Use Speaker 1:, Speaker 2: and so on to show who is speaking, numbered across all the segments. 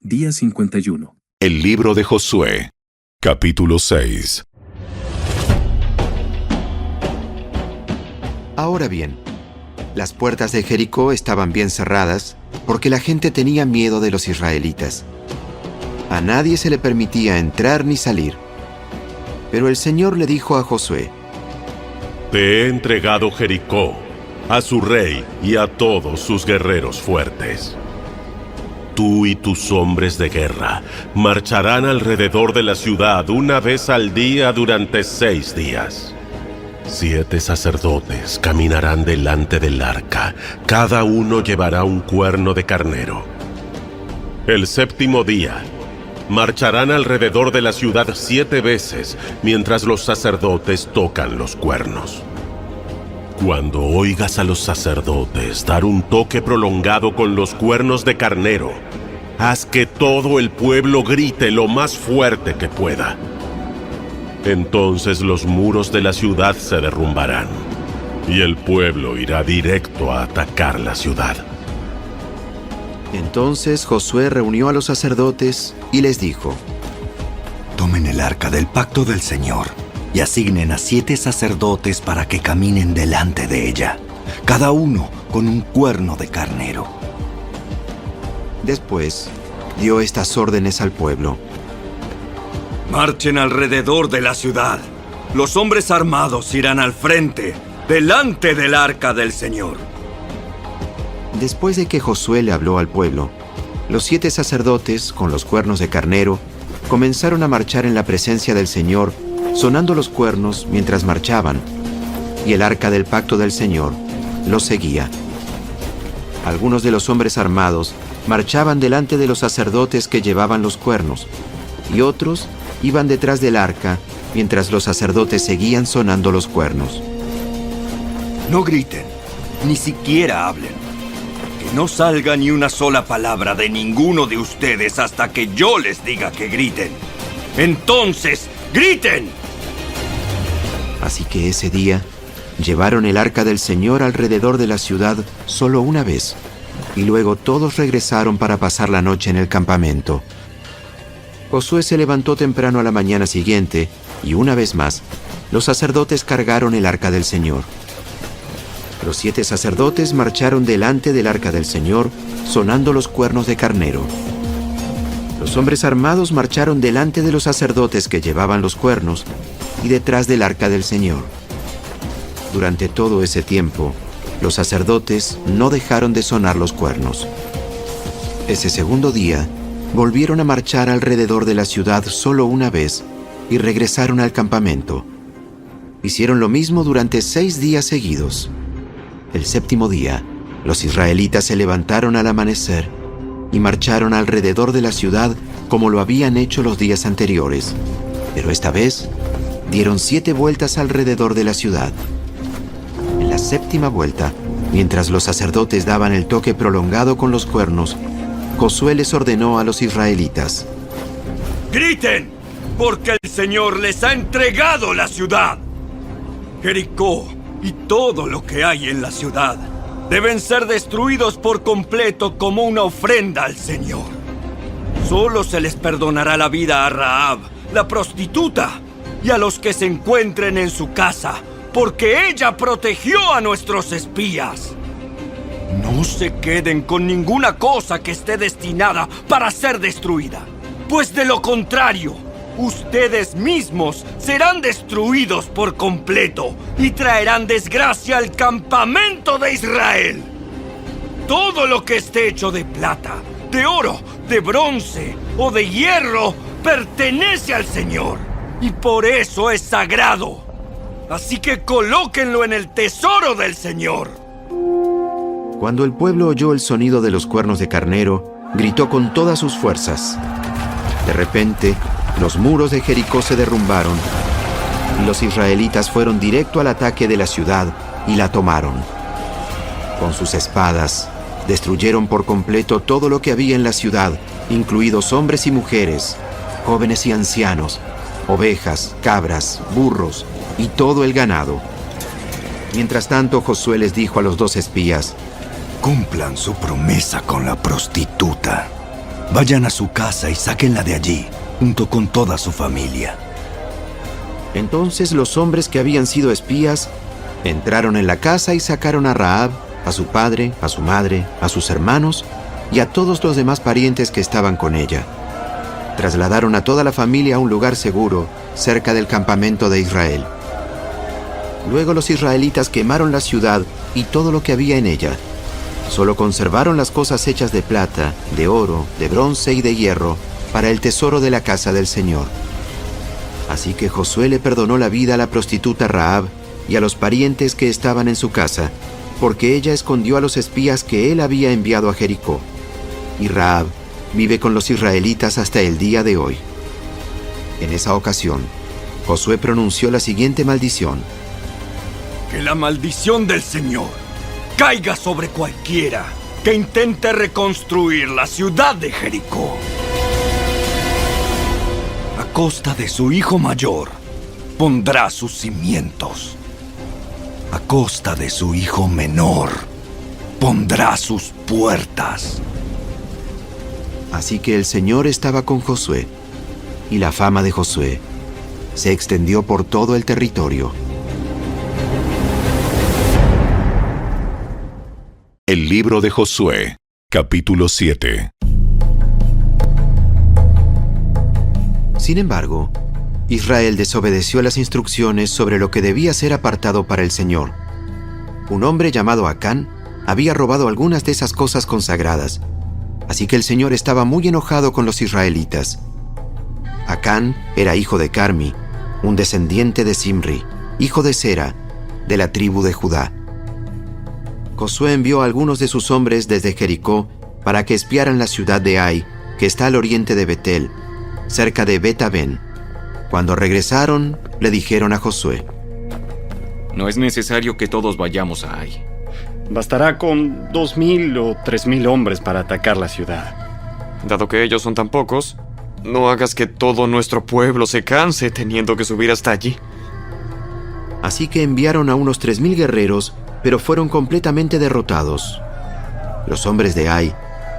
Speaker 1: Día 51.
Speaker 2: El libro de Josué, capítulo 6.
Speaker 3: Ahora bien, las puertas de Jericó estaban bien cerradas porque la gente tenía miedo de los israelitas. A nadie se le permitía entrar ni salir. Pero el Señor le dijo a Josué:
Speaker 4: Te he entregado Jericó, a su rey y a todos sus guerreros fuertes. Tú y tus hombres de guerra marcharán alrededor de la ciudad una vez al día durante 6 días. 7 sacerdotes caminarán delante del arca, cada uno llevará un cuerno de carnero. El 7º día, marcharán alrededor de la ciudad 7 veces, mientras los sacerdotes tocan los cuernos. Cuando oigas a los sacerdotes dar un toque prolongado con los cuernos de carnero, haz que todo el pueblo grite lo más fuerte que pueda. Entonces los muros de la ciudad se derrumbarán, y el pueblo irá directo a atacar la ciudad.
Speaker 3: Entonces Josué reunió a los sacerdotes y les dijo:
Speaker 5: Tomen el arca del pacto del Señor y asignen a 7 sacerdotes para que caminen delante de ella, cada uno con un cuerno de carnero.
Speaker 3: Después dio estas órdenes al pueblo:
Speaker 6: Marchen alrededor de la ciudad. Los hombres armados irán al frente, delante del arca del Señor.
Speaker 3: Después de que Josué le habló al pueblo, los 7 sacerdotes, con los cuernos de carnero, comenzaron a marchar en la presencia del Señor, sonando los cuernos mientras marchaban, y el arca del pacto del Señor los seguía. Algunos de los hombres armados marchaban delante de los sacerdotes que llevaban los cuernos, y otros iban detrás del arca mientras los sacerdotes seguían sonando los cuernos.
Speaker 6: No griten, ni siquiera hablen. Que no salga ni una sola palabra de ninguno de ustedes hasta que yo les diga que griten. ¡Entonces, griten!
Speaker 3: Así que ese día llevaron el arca del Señor alrededor de la ciudad solo una vez, y luego todos regresaron para pasar la noche en el campamento. Josué se levantó temprano a la mañana siguiente, y una vez más, los sacerdotes cargaron el arca del Señor. Los 7 sacerdotes marcharon delante del arca del Señor, sonando los cuernos de carnero. Los hombres armados marcharon delante de los sacerdotes que llevaban los cuernos, y detrás del arca del Señor. Durante todo ese tiempo, los sacerdotes no dejaron de sonar los cuernos. Ese segundo día, volvieron a marchar alrededor de la ciudad solo una vez y regresaron al campamento. Hicieron lo mismo durante 6 días seguidos. El 7º día, los israelitas se levantaron al amanecer y marcharon alrededor de la ciudad como lo habían hecho los días anteriores, pero esta vez dieron 7 vueltas alrededor de la ciudad. En la 7ª vuelta, mientras los sacerdotes daban el toque prolongado con los cuernos, Josué les ordenó a los israelitas:
Speaker 6: ¡Griten! Porque el Señor les ha entregado la ciudad. Jericó y todo lo que hay en la ciudad deben ser destruidos por completo como una ofrenda al Señor. Solo se les perdonará la vida a Rahab, la prostituta, y a los que se encuentren en su casa, porque ella protegió a nuestros espías. No se queden con ninguna cosa que esté destinada para ser destruida, pues de lo contrario, ustedes mismos serán destruidos por completo y traerán desgracia al campamento de Israel. Todo lo que esté hecho de plata, de oro, de bronce o de hierro pertenece al Señor, y por eso es sagrado. Así que colóquenlo en el tesoro del Señor.
Speaker 3: Cuando el pueblo oyó el sonido de los cuernos de carnero, gritó con todas sus fuerzas. De repente, los muros de Jericó se derrumbaron, y los israelitas fueron directo al ataque de la ciudad y la tomaron. Con sus espadas, destruyeron por completo todo lo que había en la ciudad, incluidos hombres y mujeres, jóvenes y ancianos, ovejas, cabras, burros y todo el ganado. Mientras tanto, Josué les dijo a los 2 espías:
Speaker 5: Cumplan su promesa con la prostituta. Vayan a su casa y sáquenla de allí, junto con toda su familia.
Speaker 3: Entonces los hombres que habían sido espías entraron en la casa y sacaron a Rahab, a su padre, a su madre, a sus hermanos y a todos los demás parientes que estaban con ella. Trasladaron a toda la familia a un lugar seguro, cerca del campamento de Israel. Luego los israelitas quemaron la ciudad y todo lo que había en ella. Solo conservaron las cosas hechas de plata, de oro, de bronce y de hierro para el tesoro de la casa del Señor. Así que Josué le perdonó la vida a la prostituta Rahab y a los parientes que estaban en su casa, porque ella escondió a los espías que él había enviado a Jericó. Y Rahab vive con los israelitas hasta el día de hoy. En esa ocasión, Josué pronunció la siguiente maldición:
Speaker 6: Que la maldición del Señor caiga sobre cualquiera que intente reconstruir la ciudad de Jericó. A costa de su hijo mayor, pondrá sus cimientos. A costa de su hijo menor, pondrá sus puertas.
Speaker 3: Así que el Señor estaba con Josué, y la fama de Josué se extendió por todo el territorio.
Speaker 2: El libro de Josué, capítulo 7.
Speaker 3: Sin embargo, Israel desobedeció las instrucciones sobre lo que debía ser apartado para el Señor. Un hombre llamado Acán había robado algunas de esas cosas consagradas, así que el Señor estaba muy enojado con los israelitas. Acán era hijo de Carmi, un descendiente de Simri, hijo de Sera, de la tribu de Judá. Josué envió a algunos de sus hombres desde Jericó para que espiaran la ciudad de Ai, que está al oriente de Betel, cerca de Bet-Aven. Cuando regresaron, le dijeron a Josué:
Speaker 1: No es necesario que todos vayamos a Ai.
Speaker 7: Bastará con 2,000 o 3,000 hombres para atacar la ciudad.
Speaker 1: Dado que ellos son tan pocos, no hagas que todo nuestro pueblo se canse teniendo que subir hasta allí.
Speaker 3: Así que enviaron a unos 3,000 guerreros, pero fueron completamente derrotados. Los hombres de Ai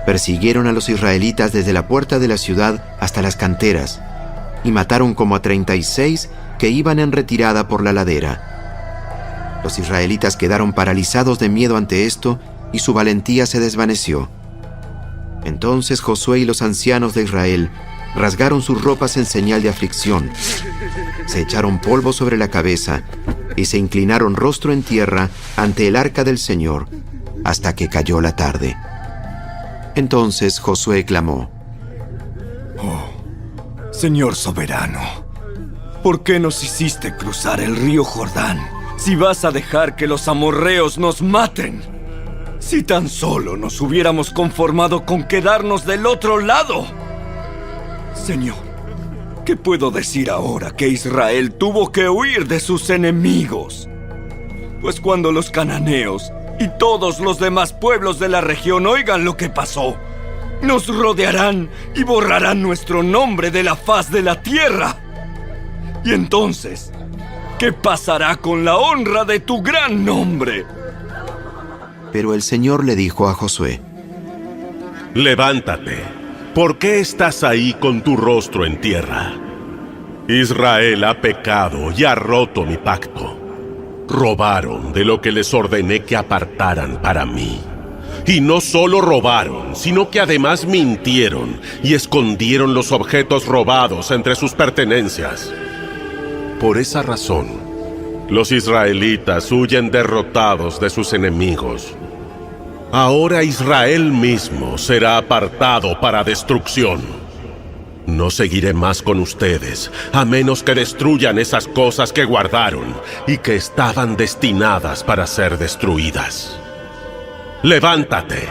Speaker 3: persiguieron a los israelitas desde la puerta de la ciudad hasta las canteras y mataron como a 36 que iban en retirada por la ladera. Los israelitas quedaron paralizados de miedo ante esto y su valentía se desvaneció. Entonces Josué y los ancianos de Israel rasgaron sus ropas en señal de aflicción, se echaron polvo sobre la cabeza y se inclinaron rostro en tierra ante el arca del Señor hasta que cayó la tarde. Entonces Josué clamó:
Speaker 6: Señor soberano, ¿por qué nos hiciste cruzar el río Jordán si vas a dejar que los amorreos nos maten? Si tan solo nos hubiéramos conformado con quedarnos del otro lado. Señor, ¿qué puedo decir ahora que Israel tuvo que huir de sus enemigos? Pues cuando los cananeos y todos los demás pueblos de la región oigan lo que pasó, nos rodearán y borrarán nuestro nombre de la faz de la tierra. Y entonces, ¿qué pasará con la honra de tu gran nombre?
Speaker 3: Pero el Señor le dijo a Josué:
Speaker 4: Levántate. ¿Por qué estás ahí con tu rostro en tierra? Israel ha pecado y ha roto mi pacto. Robaron de lo que les ordené que apartaran para mí. Y no solo robaron, sino que además mintieron y escondieron los objetos robados entre sus pertenencias. Por esa razón, los israelitas huyen derrotados de sus enemigos. Ahora Israel mismo será apartado para destrucción. No seguiré más con ustedes, a menos que destruyan esas cosas que guardaron y que estaban destinadas para ser destruidas. Levántate,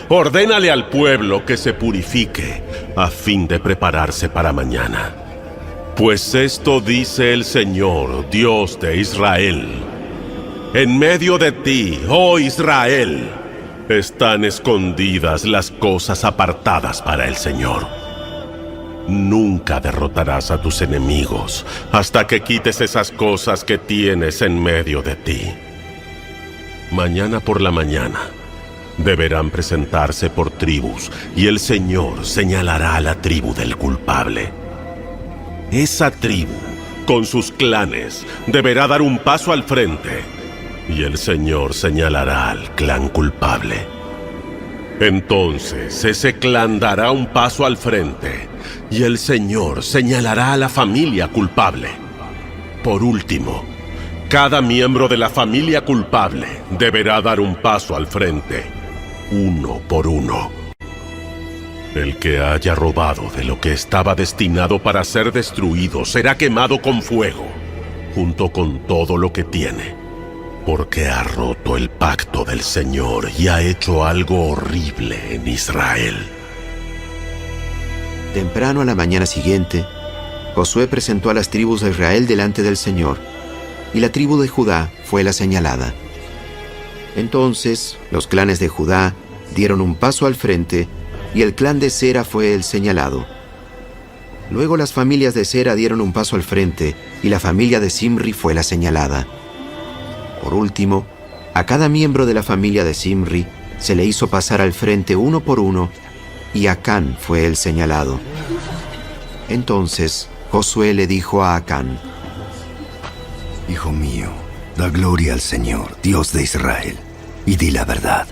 Speaker 4: ordénale al pueblo que se purifique, a fin de prepararse para mañana. Pues esto dice el Señor, Dios de Israel: En medio de ti, oh Israel, están escondidas las cosas apartadas para el Señor. Nunca derrotarás a tus enemigos hasta que quites esas cosas que tienes en medio de ti. Mañana por la mañana Deberán presentarse por tribus, y el Señor señalará a la tribu del culpable. Esa tribu, con sus clanes, deberá dar un paso al frente, y el Señor señalará al clan culpable. Entonces ese clan dará un paso al frente, y el Señor señalará a la familia culpable. Por último, cada miembro de la familia culpable deberá dar un paso al frente, uno por uno. El que haya robado de lo que estaba destinado para ser destruido será quemado con fuego, junto con todo lo que tiene, porque ha roto el pacto del Señor y ha hecho algo horrible en Israel.
Speaker 3: Temprano a la mañana siguiente, Josué presentó a las tribus de Israel delante del Señor, y la tribu de Judá fue la señalada. Entonces los clanes de Judá dieron un paso al frente, y el clan de Sera fue el señalado. Luego las familias de Sera dieron un paso al frente, y la familia de Simri fue la señalada. Por último, a cada miembro de la familia de Simri se le hizo pasar al frente uno por uno, y Acán fue el señalado. Entonces Josué le dijo a Acán:
Speaker 5: Hijo mío, da gloria al Señor, Dios de Israel, y di la verdad.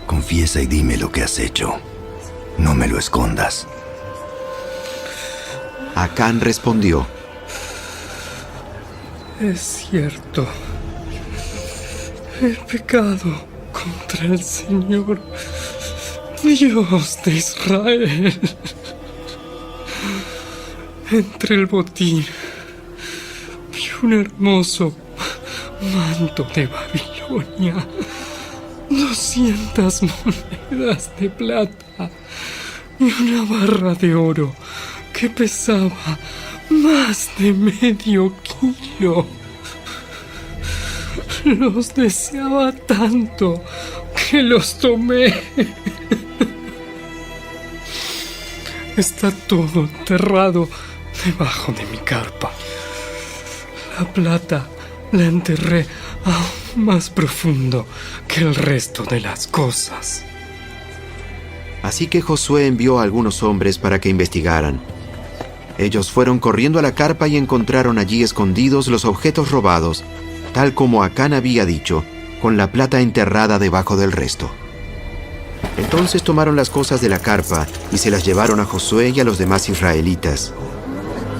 Speaker 5: Confiesa y dime lo que has hecho. No me lo escondas.
Speaker 3: Acán respondió:
Speaker 8: Es cierto. He pecado contra el Señor, Dios de Israel. Entre el botín vi un hermoso manto de Babilonia, 200 monedas de plata y una barra de oro que pesaba más de medio kilo. Los deseaba tanto que los tomé. Está todo enterrado debajo de mi carpa. La plata la enterré aún más profundo que el resto de las cosas.
Speaker 3: Así que Josué envió a algunos hombres para que investigaran. Ellos fueron corriendo a la carpa y encontraron allí escondidos los objetos robados, tal como Acán había dicho, con la plata enterrada debajo del resto. Entonces tomaron las cosas de la carpa y se las llevaron a Josué y a los demás israelitas.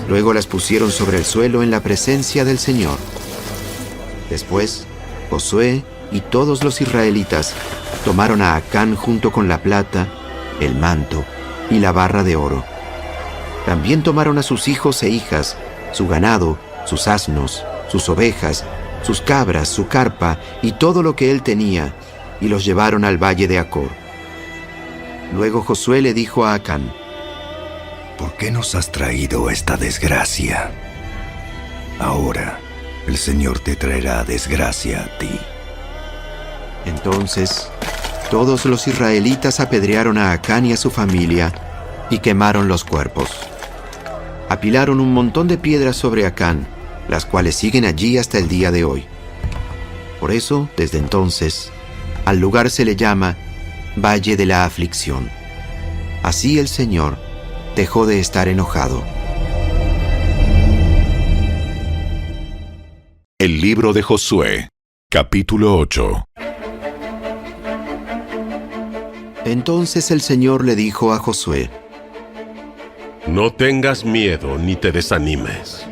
Speaker 3: Luego las pusieron sobre el suelo en la presencia del Señor. Después, Josué y todos los israelitas tomaron a Acán junto con la plata, el manto y la barra de oro. También tomaron a sus hijos e hijas, su ganado, sus asnos, sus ovejas, sus cabras, su carpa y todo lo que él tenía, y los llevaron al valle de Acor. Luego Josué le dijo a Acán:
Speaker 5: ¿Por qué nos has traído esta desgracia? Ahora el Señor te traerá desgracia a ti.
Speaker 3: Entonces todos los israelitas apedrearon a Acán y a su familia y quemaron los cuerpos. Apilaron un montón de piedras sobre Acán, las cuales siguen allí hasta el día de hoy. Por eso, desde entonces, al lugar se le llama Valle de la Aflicción. Así el Señor dejó de estar enojado.
Speaker 2: El libro de Josué, capítulo 8.
Speaker 3: Entonces el Señor le dijo a Josué:
Speaker 4: No tengas miedo ni te desanimes.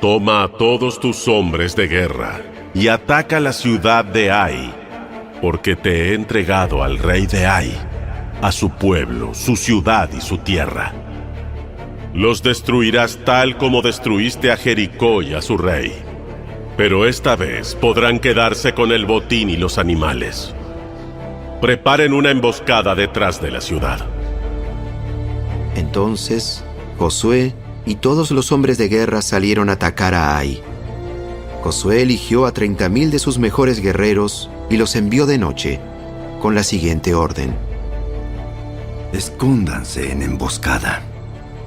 Speaker 4: Toma a todos tus hombres de guerra y ataca la ciudad de Ai, porque te he entregado al rey de Ai, a su pueblo, su ciudad y su tierra. Los destruirás tal como destruiste a Jericó y a su rey, pero esta vez podrán quedarse con el botín y los animales. Preparen una emboscada detrás de la ciudad.
Speaker 3: Entonces Josué y todos los hombres de guerra salieron a atacar a Ai. Josué eligió a 30,000 de sus mejores guerreros y los envió de noche, con la siguiente orden:
Speaker 5: Escóndanse en emboscada,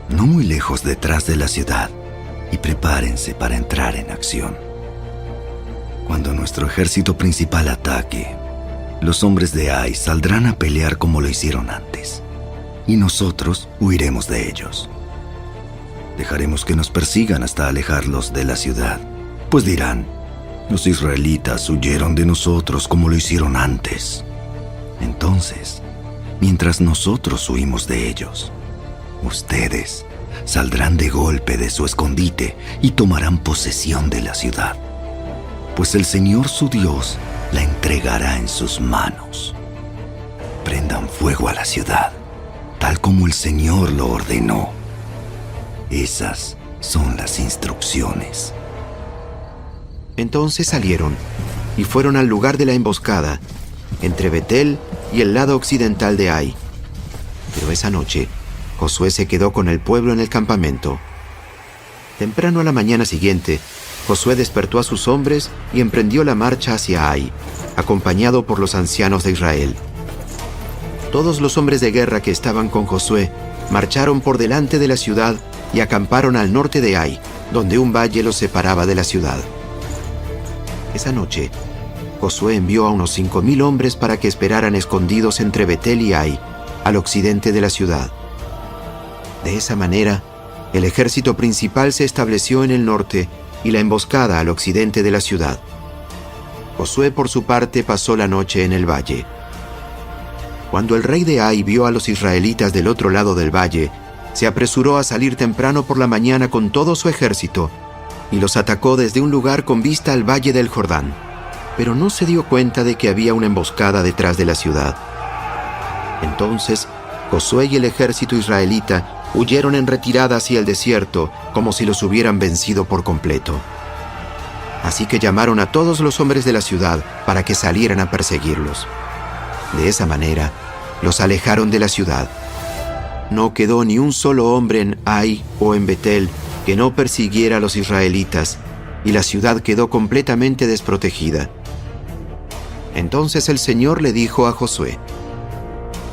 Speaker 5: no muy lejos detrás de la ciudad, y prepárense para entrar en acción. Cuando nuestro ejército principal ataque, Los hombres de Ai saldrán a pelear como lo hicieron antes, y nosotros huiremos de ellos. Dejaremos que nos persigan hasta alejarlos de la ciudad, pues dirán, los israelitas huyeron de nosotros como lo hicieron antes. Entonces, mientras nosotros huimos de ellos, ustedes saldrán de golpe de su escondite y tomarán posesión de la ciudad, pues el Señor su Dios la entregará en sus manos. Prendan fuego a la ciudad, tal como el Señor lo ordenó. Esas son las instrucciones.
Speaker 3: Entonces salieron y fueron al lugar de la emboscada, entre Betel y el lado occidental de Ai. Pero esa noche, Josué se quedó con el pueblo en el campamento. Temprano a la mañana siguiente, Josué despertó a sus hombres y emprendió la marcha hacia Ai, acompañado por los ancianos de Israel. Todos los hombres de guerra que estaban con Josué marcharon por delante de la ciudad y acamparon al norte de Ai, donde un valle los separaba de la ciudad. Esa noche, Josué envió a unos 5,000 hombres para que esperaran escondidos entre Betel y Ai, al occidente de la ciudad. De esa manera, el ejército principal se estableció en el norte y la emboscada al occidente de la ciudad. Josué, por su parte, pasó la noche en el valle. Cuando el rey de Ai vio a los israelitas del otro lado del valle, se apresuró a salir temprano por la mañana con todo su ejército y los atacó desde un lugar con vista al valle del Jordán, pero no se dio cuenta de que había una emboscada detrás de la ciudad. Entonces, Josué y el ejército israelita huyeron en retirada hacia el desierto, como si los hubieran vencido por completo. Así que llamaron a todos los hombres de la ciudad para que salieran a perseguirlos. De esa manera, los alejaron de la ciudad. No quedó ni un solo hombre en Ai o en Betel que no persiguiera a los israelitas, y la ciudad quedó completamente desprotegida. Entonces el Señor le dijo a Josué: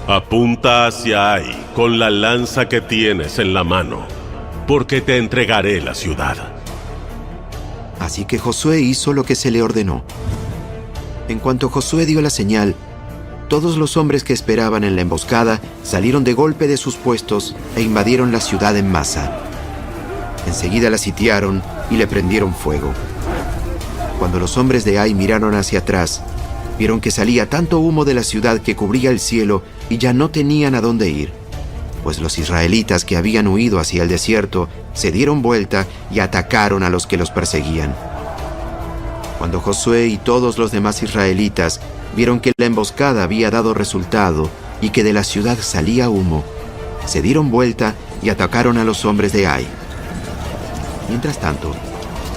Speaker 4: Apunta hacia Ai con la lanza que tienes en la mano, porque te entregaré la ciudad.
Speaker 3: Así que Josué hizo lo que se le ordenó. En cuanto Josué dio la señal, todos los hombres que esperaban en la emboscada salieron de golpe de sus puestos e invadieron la ciudad en masa. Enseguida la sitiaron y le prendieron fuego. Cuando los hombres de Ai miraron hacia atrás, vieron que salía tanto humo de la ciudad que cubría el cielo y ya no tenían a dónde ir, pues los israelitas que habían huido hacia el desierto se dieron vuelta y atacaron a los que los perseguían. Cuando Josué y todos los demás israelitas vieron que la emboscada había dado resultado y que de la ciudad salía humo, se dieron vuelta y atacaron a los hombres de Ai. Mientras tanto,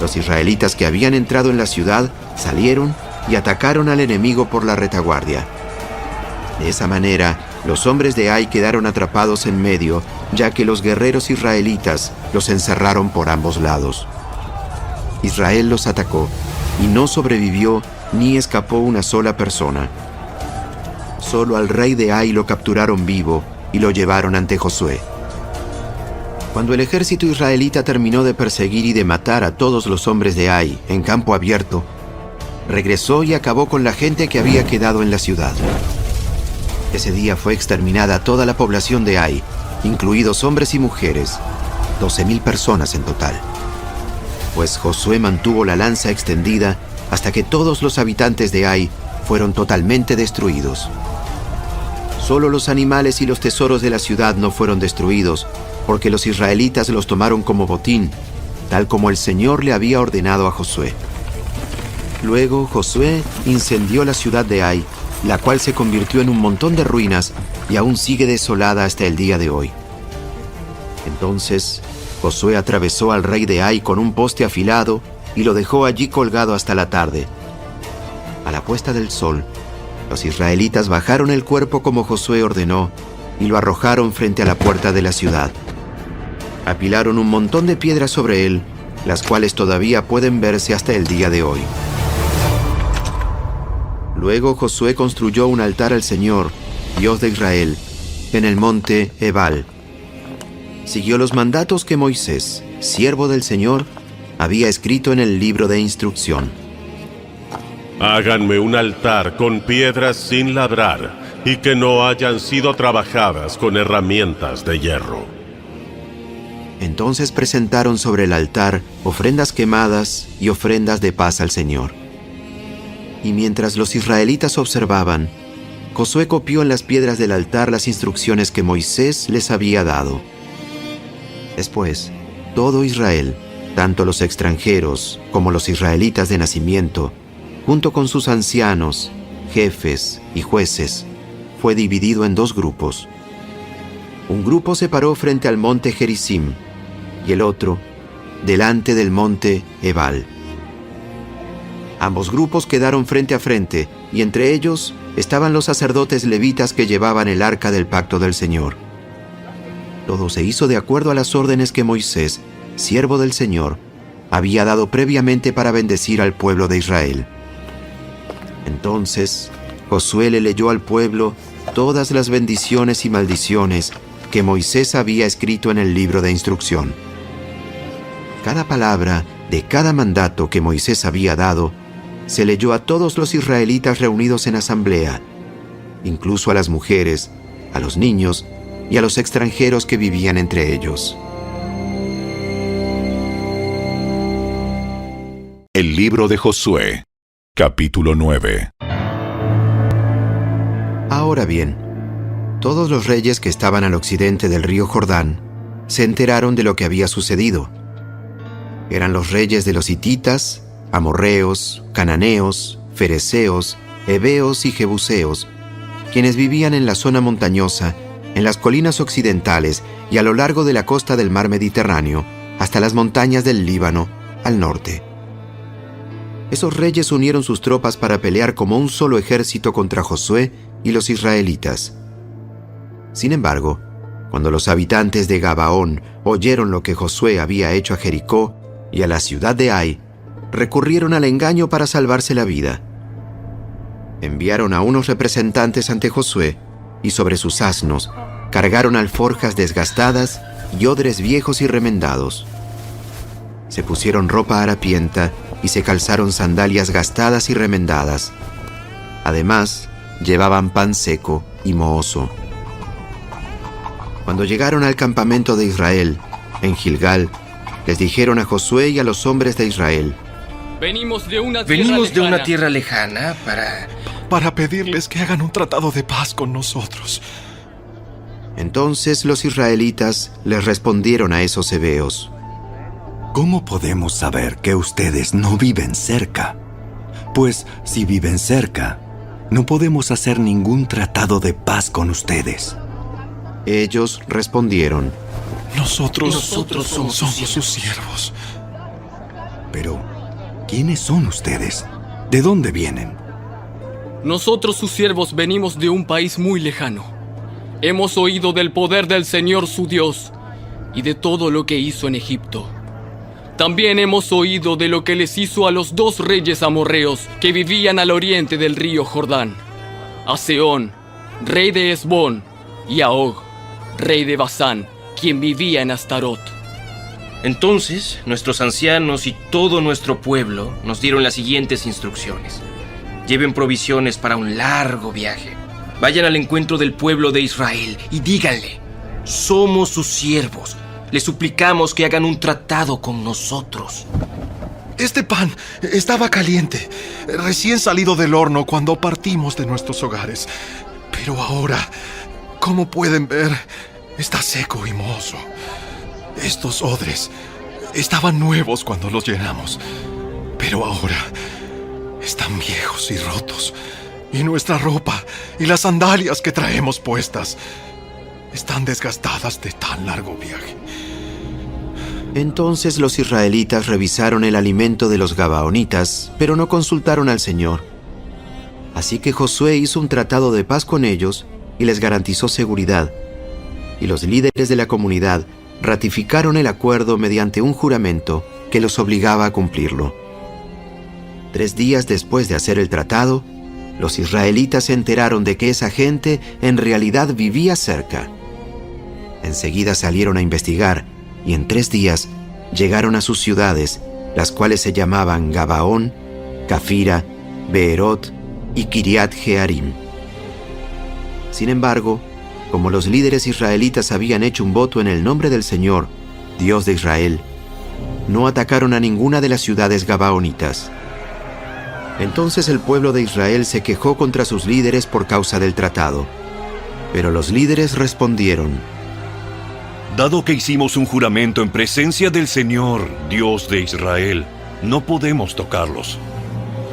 Speaker 3: los israelitas que habían entrado en la ciudad salieron y atacaron al enemigo por la retaguardia. De esa manera, los hombres de Ai quedaron atrapados en medio, ya que los guerreros israelitas los encerraron por ambos lados. Israel los atacó y no sobrevivió ni escapó una sola persona. Solo al rey de Ai lo capturaron vivo y lo llevaron ante Josué. Cuando el ejército israelita terminó de perseguir y de matar a todos los hombres de Ai en campo abierto, regresó y acabó con la gente que había quedado en la ciudad. Ese día fue exterminada toda la población de Ai, incluidos hombres y mujeres, 12,000 personas en total. Pues Josué mantuvo la lanza extendida hasta que todos los habitantes de Ai fueron totalmente destruidos. Solo los animales y los tesoros de la ciudad no fueron destruidos, porque los israelitas los tomaron como botín, tal como el Señor le había ordenado a Josué. Luego Josué incendió la ciudad de Ai, la cual se convirtió en un montón de ruinas y aún sigue desolada hasta el día de hoy. Entonces Josué atravesó al rey de Ai con un poste afilado y lo dejó allí colgado hasta la tarde. A la puesta del sol, los israelitas bajaron el cuerpo como Josué ordenó y lo arrojaron frente a la puerta de la ciudad. Apilaron un montón de piedras sobre él, las cuales todavía pueden verse hasta el día de hoy. Luego Josué construyó un altar al Señor, Dios de Israel, en el monte Ebal. Siguió los mandatos que Moisés, siervo del Señor, había escrito en el libro de instrucción.
Speaker 4: Háganme un altar con piedras sin labrar y que no hayan sido trabajadas con herramientas de hierro.
Speaker 3: Entonces presentaron sobre el altar ofrendas quemadas y ofrendas de paz al Señor. Y mientras los israelitas observaban, Josué copió en las piedras del altar las instrucciones que Moisés les había dado. Después, todo Israel, tanto los extranjeros como los israelitas de nacimiento, junto con sus ancianos, jefes y jueces, fue dividido en dos grupos. Un grupo se paró frente al monte Gerizim y el otro delante del monte Ebal. Ambos grupos quedaron frente a frente, y entre ellos estaban los sacerdotes levitas que llevaban el arca del pacto del Señor. Todo se hizo de acuerdo a las órdenes que Moisés, siervo del Señor, había dado previamente para bendecir al pueblo de Israel. Entonces Josué le leyó al pueblo todas las bendiciones y maldiciones que Moisés había escrito en el libro de instrucción. Cada palabra de cada mandato que Moisés había dado se leyó a todos los israelitas reunidos en asamblea, incluso a las mujeres, a los niños y a los extranjeros que vivían entre ellos.
Speaker 2: El libro de Josué, capítulo 9.
Speaker 3: Ahora bien, todos los reyes que estaban al occidente del río Jordán se enteraron de lo que había sucedido. Eran los reyes de los hititas, amorreos, cananeos, fereceos, heveos y jebuseos, quienes vivían en la zona montañosa, en las colinas occidentales y a lo largo de la costa del mar Mediterráneo, hasta las montañas del Líbano, al norte. Esos reyes unieron sus tropas para pelear como un solo ejército contra Josué y los israelitas. Sin embargo, cuando los habitantes de Gabaón oyeron lo que Josué había hecho a Jericó y a la ciudad de Ai, recurrieron al engaño para salvarse la vida. Enviaron a unos representantes ante Josué y sobre sus asnos cargaron alforjas desgastadas y odres viejos y remendados. Se pusieron ropa harapienta y se calzaron sandalias gastadas y remendadas. Además, llevaban pan seco y mohoso. Cuando llegaron al campamento de Israel, en Gilgal, les dijeron a Josué y a los hombres de Israel:
Speaker 9: Venimos de una tierra lejana
Speaker 10: para pedirles que hagan un tratado de paz con nosotros.
Speaker 3: Entonces los israelitas les respondieron a esos heveos:
Speaker 5: ¿Cómo podemos saber que ustedes no viven cerca? Pues si viven cerca, no podemos hacer ningún tratado de paz con ustedes.
Speaker 3: Ellos respondieron:
Speaker 10: Nosotros somos sus siervos.
Speaker 5: Pero, ¿quiénes son ustedes? ¿De dónde vienen?
Speaker 9: Nosotros, sus siervos, venimos de un país muy lejano. Hemos oído del poder del Señor su Dios y de todo lo que hizo en Egipto. También hemos oído de lo que les hizo a los dos reyes amorreos que vivían al oriente del río Jordán: a Sehón, rey de Hesbón, y a Og, rey de Basán, quien vivía en Astarot.
Speaker 11: Entonces, nuestros ancianos y todo nuestro pueblo nos dieron las siguientes instrucciones: lleven provisiones para un largo viaje. Vayan al encuentro del pueblo de Israel y díganle: somos sus siervos. Les suplicamos que hagan un tratado con nosotros.
Speaker 10: Este pan estaba caliente, recién salido del horno cuando partimos de nuestros hogares. Pero ahora, como pueden ver, está seco y mohoso. Estos odres estaban nuevos cuando los llenamos, pero ahora están viejos y rotos. Y nuestra ropa y las sandalias que traemos puestas están desgastadas de tan largo viaje.
Speaker 3: Entonces los israelitas revisaron el alimento de los gabaonitas, pero no consultaron al Señor. Así que Josué hizo un tratado de paz con ellos y les garantizó seguridad. Y los líderes de la comunidad ratificaron el acuerdo mediante un juramento que los obligaba a cumplirlo. 3 días después de hacer el tratado, los israelitas se enteraron de que esa gente en realidad vivía cerca. Enseguida salieron a investigar y en 3 días llegaron a sus ciudades, las cuales se llamaban Gabaón, Cafira Beerot y Kiriat Jearim. Sin embargo, como los líderes israelitas habían hecho un voto en el nombre del Señor, Dios de Israel, no atacaron a ninguna de las ciudades gabaonitas. Entonces el pueblo de Israel se quejó contra sus líderes por causa del tratado. Pero los líderes respondieron:
Speaker 6: Dado que hicimos un juramento en presencia del Señor, Dios de Israel, no podemos tocarlos.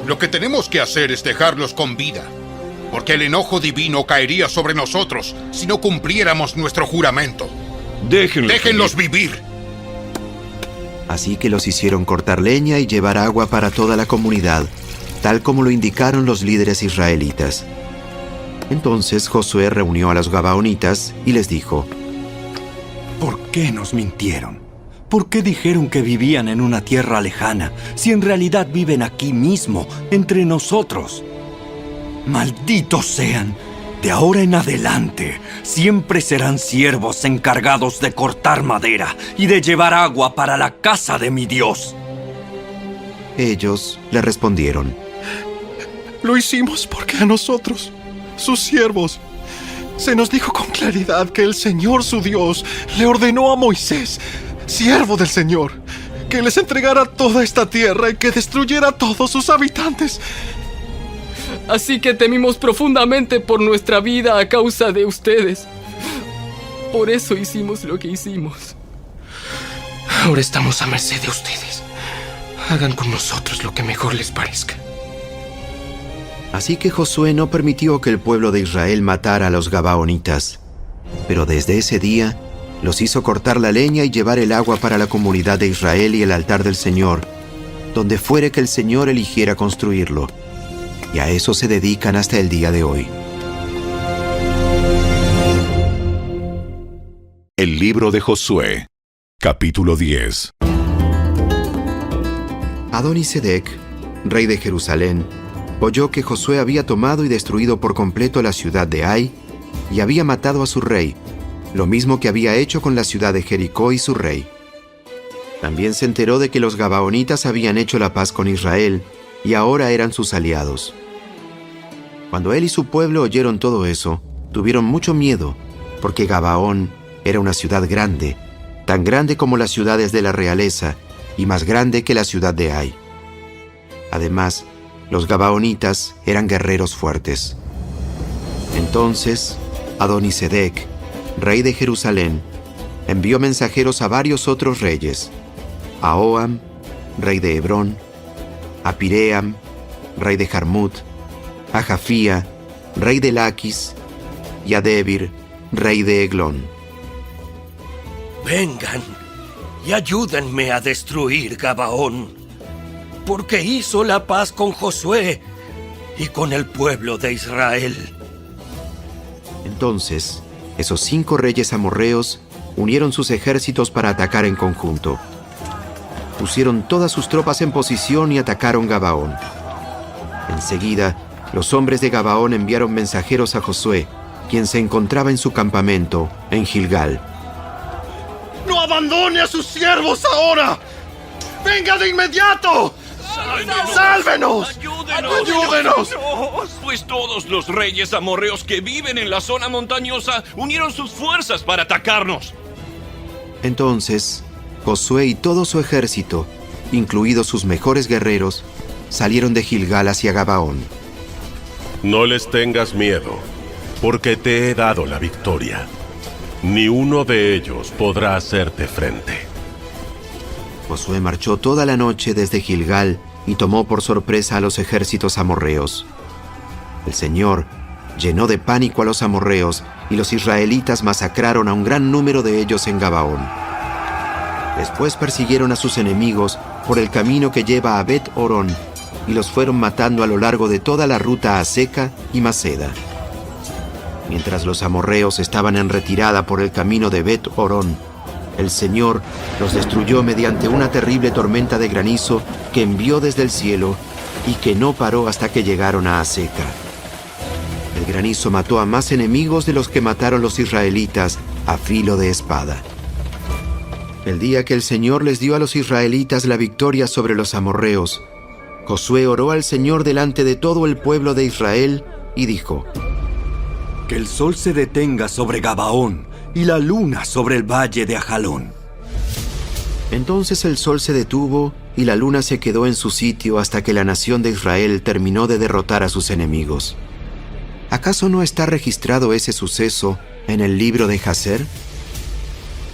Speaker 12: Lo que tenemos que hacer es dejarlos con vida, porque el enojo divino caería sobre nosotros si no cumpliéramos nuestro juramento. Déjenlos vivir.
Speaker 3: Así que los hicieron cortar leña y llevar agua para toda la comunidad, tal como lo indicaron los líderes israelitas. Entonces Josué reunió a los gabaonitas y les dijo:
Speaker 13: ¿Por qué nos mintieron? ¿Por qué dijeron que vivían en una tierra lejana, si en realidad viven aquí mismo, entre nosotros? ¡Malditos sean! De ahora en adelante, siempre serán siervos encargados de cortar madera y de llevar agua para la casa de mi Dios.
Speaker 3: Ellos le respondieron:
Speaker 10: Lo hicimos porque a nosotros, sus siervos, se nos dijo con claridad que el Señor su Dios le ordenó a Moisés, siervo del Señor, que les entregara toda esta tierra y que destruyera a todos sus habitantes.
Speaker 9: Así que temimos profundamente por nuestra vida a causa de ustedes. Por eso hicimos lo que hicimos.
Speaker 8: Ahora estamos a merced de ustedes. Hagan con nosotros lo que mejor les parezca.
Speaker 3: Así que Josué no permitió que el pueblo de Israel matara a los gabaonitas. Pero desde ese día los hizo cortar la leña y llevar el agua para la comunidad de Israel y el altar del Señor, donde fuere que el Señor eligiera construirlo. Y a eso se dedican hasta el día de hoy.
Speaker 2: El libro de Josué, capítulo 10.
Speaker 3: Adonisedec, rey de Jerusalén, oyó que Josué había tomado y destruido por completo la ciudad de Ai y había matado a su rey, lo mismo que había hecho con la ciudad de Jericó y su rey. También se enteró de que los gabaonitas habían hecho la paz con Israel y ahora eran sus aliados. Cuando él y su pueblo oyeron todo eso, tuvieron mucho miedo, porque Gabaón era una ciudad grande, tan grande como las ciudades de la realeza y más grande que la ciudad de Ai. Además, los gabaonitas eran guerreros fuertes. Entonces, Adonisedec, rey de Jerusalén, envió mensajeros a varios otros reyes: a Oham, rey de Hebrón, a Piream, rey de Jarmut, a Jafía, rey de Laquis, y a Debir, rey de Eglón.
Speaker 14: Vengan y ayúdenme a destruir Gabaón, porque hizo la paz con Josué y con el pueblo de Israel.
Speaker 3: Entonces, esos 5 reyes amorreos unieron sus ejércitos para atacar en conjunto. Pusieron todas sus tropas en posición y atacaron Gabaón. Enseguida, los hombres de Gabaón enviaron mensajeros a Josué, quien se encontraba en su campamento, en Gilgal.
Speaker 10: ¡No abandone a sus siervos ahora! ¡Venga de inmediato! ¡Sálvenos! ¡Ayúdenos!
Speaker 6: Pues todos los reyes amorreos que viven en la zona montañosa unieron sus fuerzas para atacarnos.
Speaker 3: Entonces, Josué y todo su ejército, incluidos sus mejores guerreros, salieron de Gilgal hacia Gabaón.
Speaker 4: No les tengas miedo, porque te he dado la victoria. Ni uno de ellos podrá hacerte frente.
Speaker 3: Josué marchó toda la noche desde Gilgal y tomó por sorpresa a los ejércitos amorreos. El Señor llenó de pánico a los amorreos y los israelitas masacraron a un gran número de ellos en Gabaón. Después persiguieron a sus enemigos por el camino que lleva a Bet-Horón y los fueron matando a lo largo de toda la ruta a Seca y Maceda. Mientras los amorreos estaban en retirada por el camino de Bet-Horón, el Señor los destruyó mediante una terrible tormenta de granizo que envió desde el cielo y que no paró hasta que llegaron a Aseca. El granizo mató a más enemigos de los que mataron los israelitas a filo de espada. El día que el Señor les dio a los israelitas la victoria sobre los amorreos, Josué oró al Señor delante de todo el pueblo de Israel y dijo:
Speaker 13: Que el sol se detenga sobre Gabaón y la luna sobre el valle de Ajalón.
Speaker 3: Entonces el sol se detuvo y la luna se quedó en su sitio hasta que la nación de Israel terminó de derrotar a sus enemigos. ¿Acaso no está registrado ese suceso en el libro de Jaser?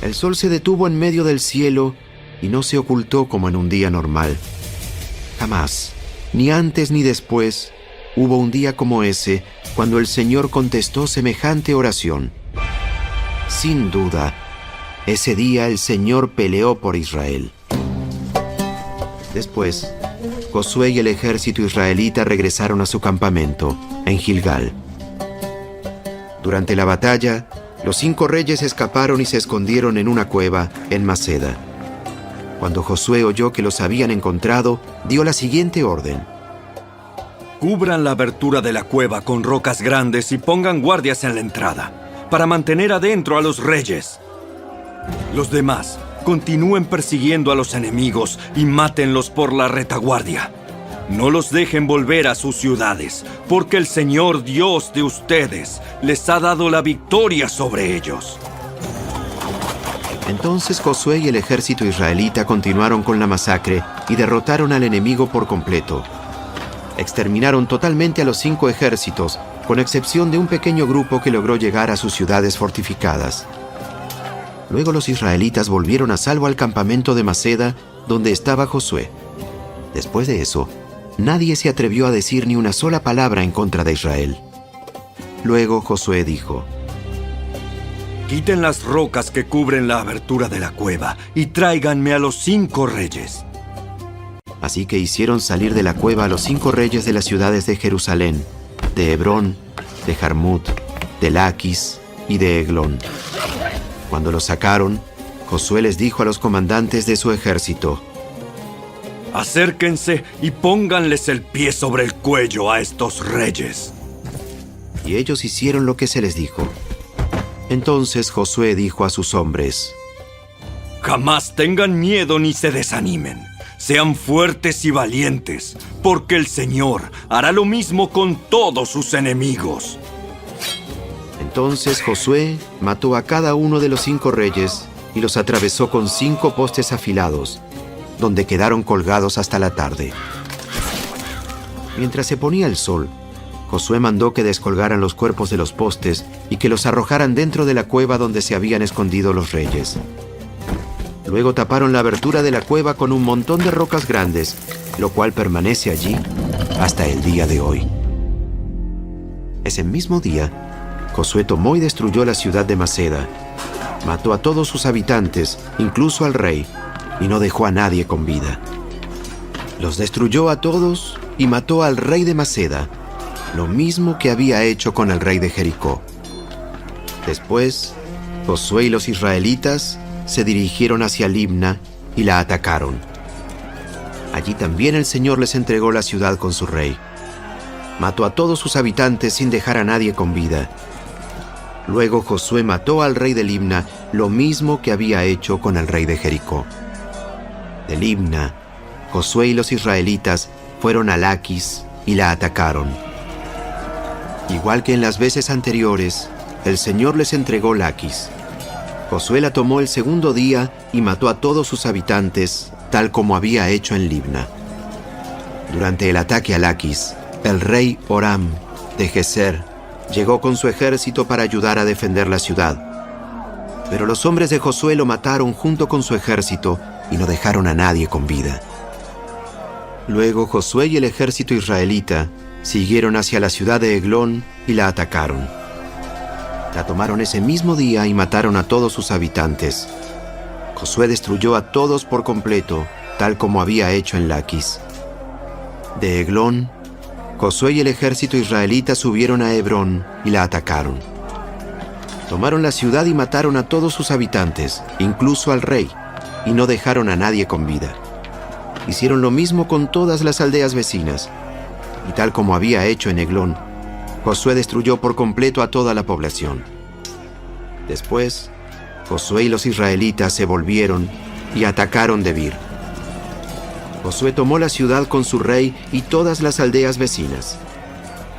Speaker 3: El sol se detuvo en medio del cielo y no se ocultó como en un día normal. Jamás, ni antes ni después, hubo un día como ese cuando el Señor contestó semejante oración. Sin duda, ese día el Señor peleó por Israel. Después, Josué y el ejército israelita regresaron a su campamento, en Gilgal. Durante la batalla, los 5 reyes escaparon y se escondieron en una cueva en Maceda. Cuando Josué oyó que los habían encontrado, dio la siguiente orden:
Speaker 13: Cubran la abertura de la cueva con rocas grandes y pongan guardias en la entrada, para mantener adentro a los reyes. Los demás, continúen persiguiendo a los enemigos y mátenlos por la retaguardia. No los dejen volver a sus ciudades, porque el Señor Dios de ustedes les ha dado la victoria sobre ellos.
Speaker 3: Entonces Josué y el ejército israelita continuaron con la masacre y derrotaron al enemigo por completo. Exterminaron totalmente a los 5 ejércitos, con excepción de un pequeño grupo que logró llegar a sus ciudades fortificadas. Luego los israelitas volvieron a salvo al campamento de Maceda, donde estaba Josué. Después de eso, nadie se atrevió a decir ni una sola palabra en contra de Israel. Luego Josué dijo:
Speaker 13: Quiten las rocas que cubren la abertura de la cueva y tráiganme a los 5 reyes.
Speaker 3: Así que hicieron salir de la cueva a los 5 reyes de las ciudades de Jerusalén, de Hebrón, de Jarmut, de Laquis y de Eglón. Cuando los sacaron, Josué les dijo a los comandantes de su ejército:
Speaker 13: Acérquense y pónganles el pie sobre el cuello a estos reyes.
Speaker 3: Y ellos hicieron lo que se les dijo. Entonces Josué dijo a sus hombres:
Speaker 13: Jamás tengan miedo ni se desanimen. Sean fuertes y valientes, porque el Señor hará lo mismo con todos sus enemigos.
Speaker 3: Entonces Josué mató a cada uno de los 5 reyes y los atravesó con 5 postes afilados, donde quedaron colgados hasta la tarde. Mientras se ponía el sol, Josué mandó que descolgaran los cuerpos de los postes y que los arrojaran dentro de la cueva donde se habían escondido los reyes. Luego taparon la abertura de la cueva con un montón de rocas grandes, lo cual permanece allí hasta el día de hoy. Ese mismo día, Josué tomó y destruyó la ciudad de Maceda. Mató a todos sus habitantes, incluso al rey, y no dejó a nadie con vida. Los destruyó a todos y mató al rey de Maceda, lo mismo que había hecho con el rey de Jericó. Después, Josué y los israelitas se dirigieron hacia Libna y la atacaron. Allí también el Señor les entregó la ciudad con su rey. Mató a todos sus habitantes sin dejar a nadie con vida. Luego Josué mató al rey de Libna, lo mismo que había hecho con el rey de Jericó. De Libna, Josué y los israelitas fueron a Laquis y la atacaron. Igual que en las veces anteriores, el Señor les entregó Laquis. Josué la tomó el segundo día y mató a todos sus habitantes, tal como había hecho en Libna. Durante el ataque a Laquis, el rey Horam de Geser llegó con su ejército para ayudar a defender la ciudad. Pero los hombres de Josué lo mataron junto con su ejército y no dejaron a nadie con vida. Luego Josué y el ejército israelita siguieron hacia la ciudad de Eglón y la atacaron. La tomaron ese mismo día y mataron a todos sus habitantes. Josué destruyó a todos por completo, tal como había hecho en Laquis. De Eglón, Josué y el ejército israelita subieron a Hebrón y la atacaron. Tomaron la ciudad y mataron a todos sus habitantes, incluso al rey, y no dejaron a nadie con vida. Hicieron lo mismo con todas las aldeas vecinas, y tal como había hecho en Eglón, Josué destruyó por completo a toda la población. Después, Josué y los israelitas se volvieron y atacaron Debir. Josué tomó la ciudad con su rey y todas las aldeas vecinas.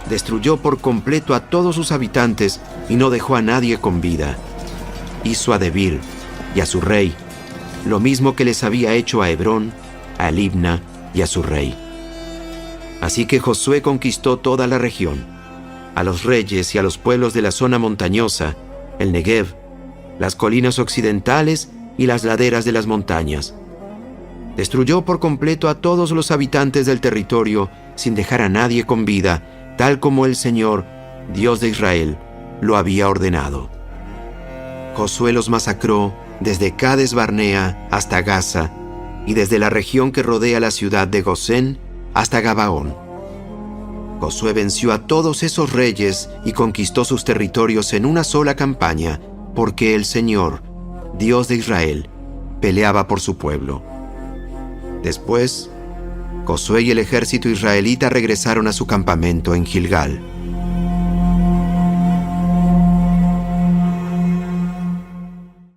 Speaker 3: Destruyó por completo a todos sus habitantes y no dejó a nadie con vida. Hizo a Debir y a su rey lo mismo que les había hecho a Hebrón, a Libna y a su rey. Así que Josué conquistó toda la región, a los reyes y a los pueblos de la zona montañosa, el Negev, las colinas occidentales y las laderas de las montañas. Destruyó por completo a todos los habitantes del territorio sin dejar a nadie con vida, tal como el Señor, Dios de Israel, lo había ordenado. Josué los masacró desde Cades Barnea hasta Gaza y desde la región que rodea la ciudad de Gosén hasta Gabaón. Josué venció a todos esos reyes y conquistó sus territorios en una sola campaña, porque el Señor, Dios de Israel, peleaba por su pueblo. Después, Josué y el ejército israelita regresaron a su campamento en Gilgal.